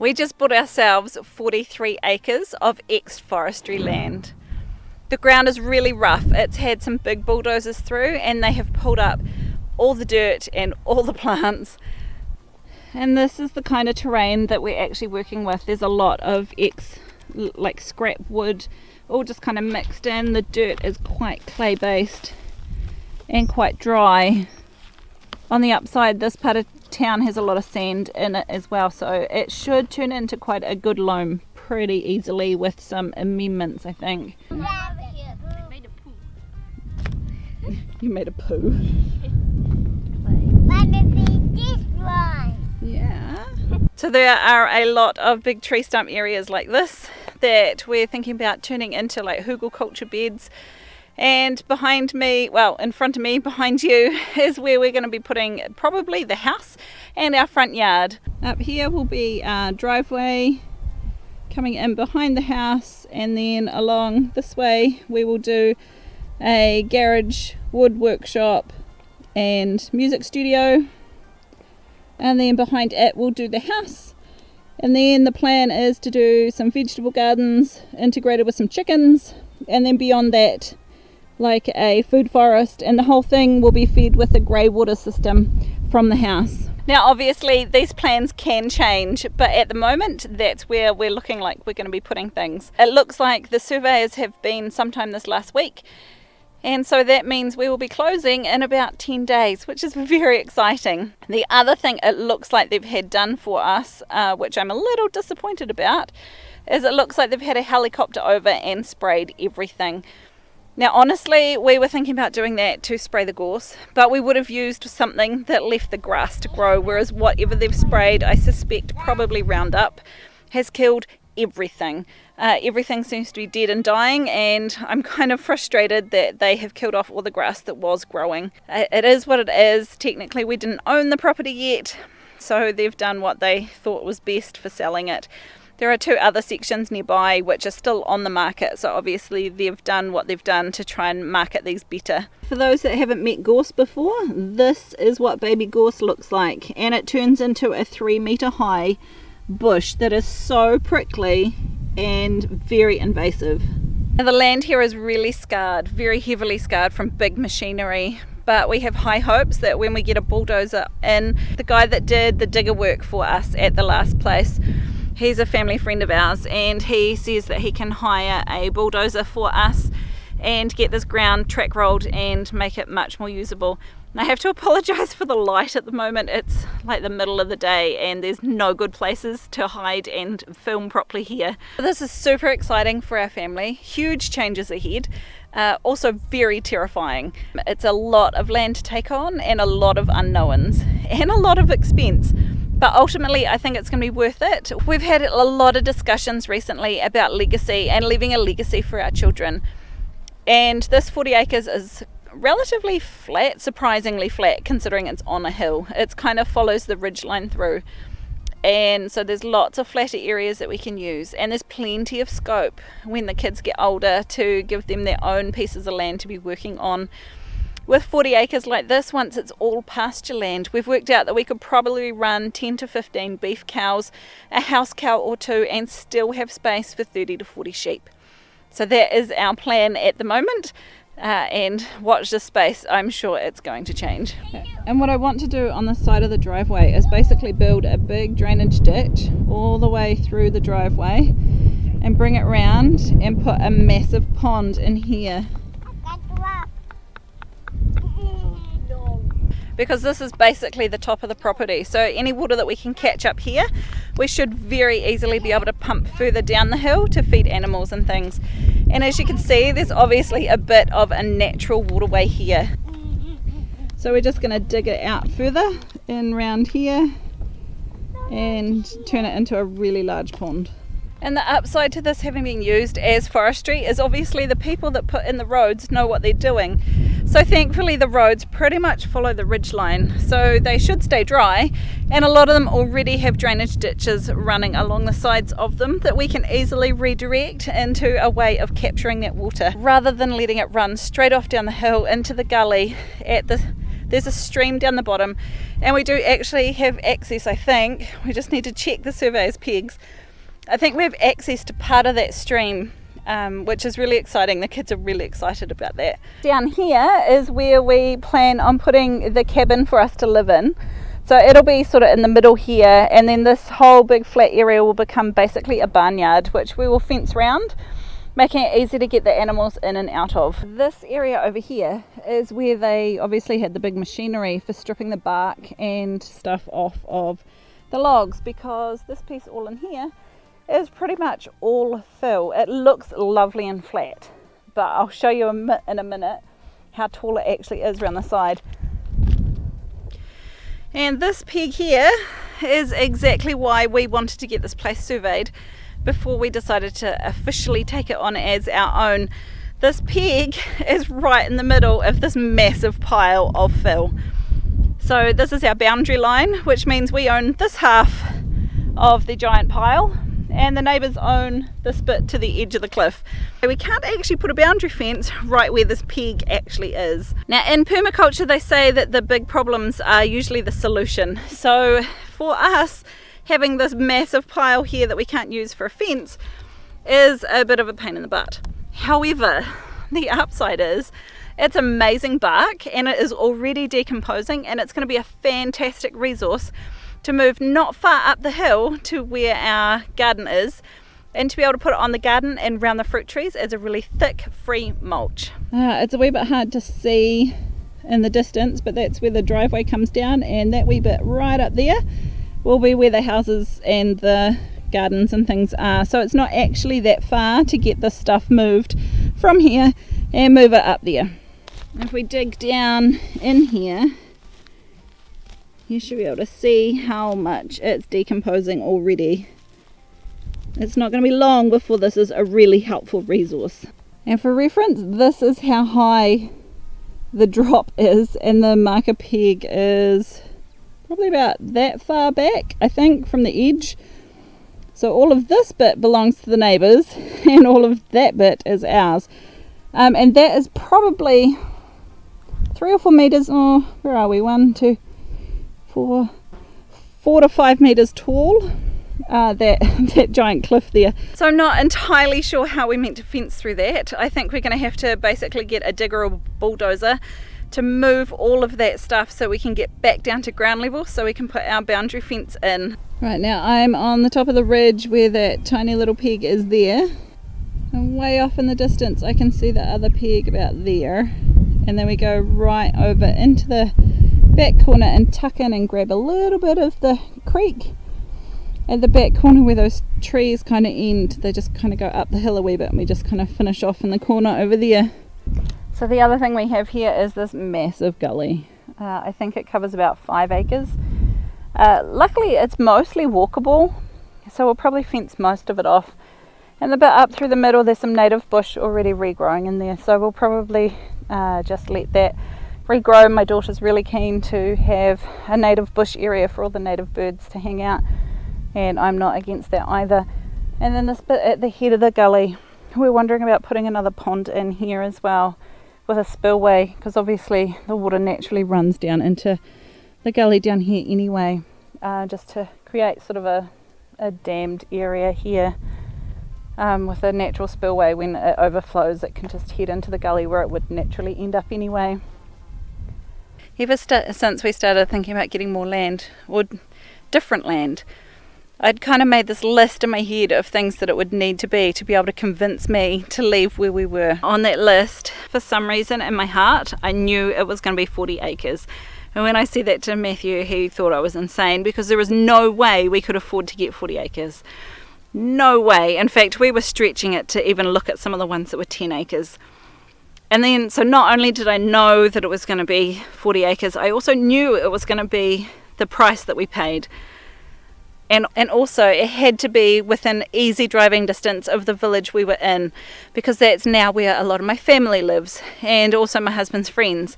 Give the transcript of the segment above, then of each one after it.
We just bought ourselves 43 acres of ex-forestry land. The ground is really rough. It's had some big bulldozers through and they have pulled up all the dirt and all the plants. And this is the kind of terrain that we're actually working with. There's a lot of like scrap wood, all just kind of mixed in. The dirt is quite clay based and quite dry. On the upside, this part of town has a lot of sand in it as well, so it should turn into quite a good loam pretty easily with some amendments, I think. You made a poo. Yeah. So there are a lot of big tree stump areas like this that we're thinking about turning into like hugelkultur beds. And behind me, well, in front of me, behind you, is where we're going to be putting probably the house and our front yard. Up here will be our driveway coming in behind the house, and then along this way we will do a garage, wood workshop and music studio. And then behind it we'll do the house. And then the plan is to do some vegetable gardens integrated with some chickens. And then beyond that, like a food forest, and the whole thing will be fed with a grey water system from the house. Now obviously these plans can change, but at the moment that's where we're looking like we're going to be putting things. It looks like the surveyors have been sometime this last week, and so that means we will be closing in about 10 days, which is very exciting. The other thing it looks like they've had done for us, which I'm a little disappointed about, is it looks like they've had a helicopter over and sprayed everything. Now honestly, we were thinking about doing that to spray the gorse, but we would have used something that left the grass to grow, whereas whatever they've sprayed, I suspect probably Roundup, has killed everything. Everything seems to be dead and dying, and I'm kind of frustrated that they have killed off all the grass that was growing. It is what it is. Technically we didn't own the property yet, so they've done what they thought was best for selling it. There are 2 other sections nearby which are still on the market, so obviously they've done what they've done to try and market these better. For those that haven't met gorse before, this is what baby gorse looks like, and it turns into a 3-metre high bush that is so prickly and very invasive. Now the land here is really scarred, very heavily scarred from big machinery. But we have high hopes that when we get a bulldozer in, the guy that did the digger work for us at the last place, he's a family friend of ours, and he says that he can hire a bulldozer for us and get this ground track rolled and make it much more usable. And I have to apologise for the light at the moment. It's like the middle of the day and there's no good places to hide and film properly here. This is super exciting for our family. Huge changes ahead. Also very terrifying. It's a lot of land to take on and a lot of unknowns and a lot of expense. But ultimately, I think it's going to be worth it. We've had a lot of discussions recently about legacy and leaving a legacy for our children. And this 40 acres is relatively flat, surprisingly flat, considering it's on a hill. It kind of follows the ridgeline through. And so there's lots of flatter areas that we can use. And there's plenty of scope when the kids get older to give them their own pieces of land to be working on. With 40 acres like this, once it's all pasture land, we've worked out that we could probably run 10 to 15 beef cows, a house cow or 2, and still have space for 30 to 40 sheep. So that is our plan at the moment, and watch this space, I'm sure it's going to change. And what I want to do on the side of the driveway is basically build a big drainage ditch all the way through the driveway and bring it round and put a massive pond in here. Because this is basically the top of the property, so any water that we can catch up here, we should very easily be able to pump further down the hill to feed animals and things. And as you can see, there's obviously a bit of a natural waterway here. So we're just going to dig it out further in round here and turn it into a really large pond. And the upside to this having been used as forestry is obviously the people that put in the roads know what they're doing. So thankfully the roads pretty much follow the ridgeline, so they should stay dry, and a lot of them already have drainage ditches running along the sides of them that we can easily redirect into a way of capturing that water rather than letting it run straight off down the hill into the gully at the There's a stream down the bottom, and we do actually have access, I think. We just need to check the surveyor's pegs. I think we have access to part of that stream, which is really exciting. The kids are really excited about that. Down here is where we plan on putting the cabin for us to live in. So it'll be sort of in the middle here, and then this whole big flat area will become basically a barnyard, which we will fence round, making it easy to get the animals in and out of. This area over here is where they obviously had the big machinery for stripping the bark and stuff off of the logs, because this piece all in here is pretty much all fill. It looks lovely and flat, but I'll show you in a minute how tall it actually is around the side. And this peg here is exactly why we wanted to get this place surveyed before we decided to officially take it on as our own. This peg is right in the middle of this massive pile of fill. So this is our boundary line, which means we own this half of the giant pile, and the neighbours own this bit to the edge of the cliff. We can't actually put a boundary fence right where this peg actually is. Now in permaculture they say that the big problems are usually the solution. So for us, having this massive pile here that we can't use for a fence is a bit of a pain in the butt. However, the upside is it's amazing bark, and it is already decomposing, and it's going to be a fantastic resource to move not far up the hill to where our garden is, and to be able to put it on the garden and around the fruit trees as a really thick free mulch. It's a wee bit hard to see in the distance, but that's where the driveway comes down, and that wee bit right up there will be where the houses and the gardens and things are. So it's not actually that far to get this stuff moved from here and move it up there. If we dig down in here, you should be able to see how much it's decomposing already. It's not going to be long before this is a really helpful resource. And for reference, this is how high the drop is, and the marker peg is probably about that far back, I think, from the edge. So all of this bit belongs to the neighbours, and all of that bit is ours. And that is probably 3 or 4 metres, or where are we, 1, 2, 4 to 5 metres tall, that giant cliff there. So I'm not entirely sure how we're meant to fence through that. I think we're going to have to basically get a digger or bulldozer to move all of that stuff so we can get back down to ground level, so we can put our boundary fence in. Right, now I'm on the top of the ridge where that tiny little peg is there, and way off in the distance I can see the other peg about there, and then we go right over into the back corner and tuck in and grab a little bit of the creek at the back corner where those trees kind of end. They just kind of go up the hill a wee bit, and we just kind of finish off in the corner over there. So the other thing we have here is this massive gully. I think it covers about 5 acres. Luckily it's mostly walkable, so we'll probably fence most of it off. And the bit up through the middle, there's some native bush already regrowing in there, so we'll probably just let that regrow. My daughter's really keen to have a native bush area for all the native birds to hang out, and I'm not against that either. And then this bit at the head of the gully, we're wondering about putting another pond in here as well, with a spillway, because obviously the water naturally runs down into the gully down here anyway, just to create sort of a dammed area here, with a natural spillway. When it overflows it can just head into the gully where it would naturally end up anyway. Ever since we started thinking about getting more land, or different land, I'd kind of made this list in my head of things that it would need to be able to convince me to leave where we were. On that list, for some reason in my heart, I knew it was going to be 40 acres. And when I said that to Matthew, he thought I was insane, because there was no way we could afford to get 40 acres. No way. In fact, we were stretching it to even look at some of the ones that were 10 acres. And then, so not only did I know that it was going to be 40 acres, I also knew it was going to be the price that we paid. And also it had to be within easy driving distance of the village we were in, because that's now where a lot of my family lives, and also my husband's friends.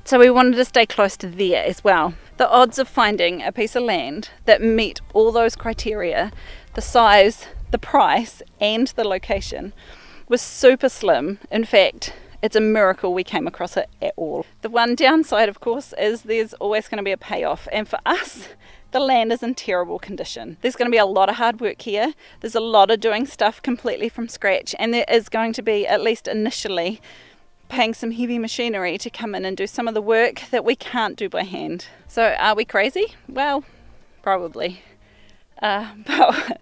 So we wanted to stay close to there as well. The odds of finding a piece of land that met all those criteria, the size, the price, and the location, was super slim. In fact, It's a miracle we came across it at all. The one downside, of course, is there's always going to be a payoff. And for us, the land is in terrible condition. There's going to be a lot of hard work here. There's a lot of doing stuff completely from scratch. And there is going to be, at least initially, paying some heavy machinery to come in and do some of the work that we can't do by hand. So are we crazy? Well, probably. But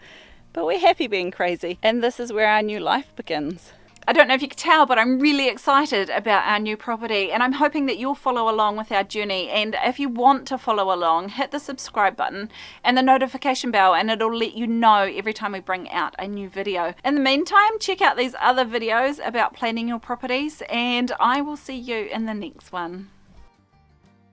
we're happy being crazy. And this is where our new life begins. I don't know if you could tell, but I'm really excited about our new property, and I'm hoping that you'll follow along with our journey. And if you want to follow along, hit the subscribe button and the notification bell, and it'll let you know every time we bring out a new video. In the meantime, check out these other videos about planning your properties, and I will see you in the next one.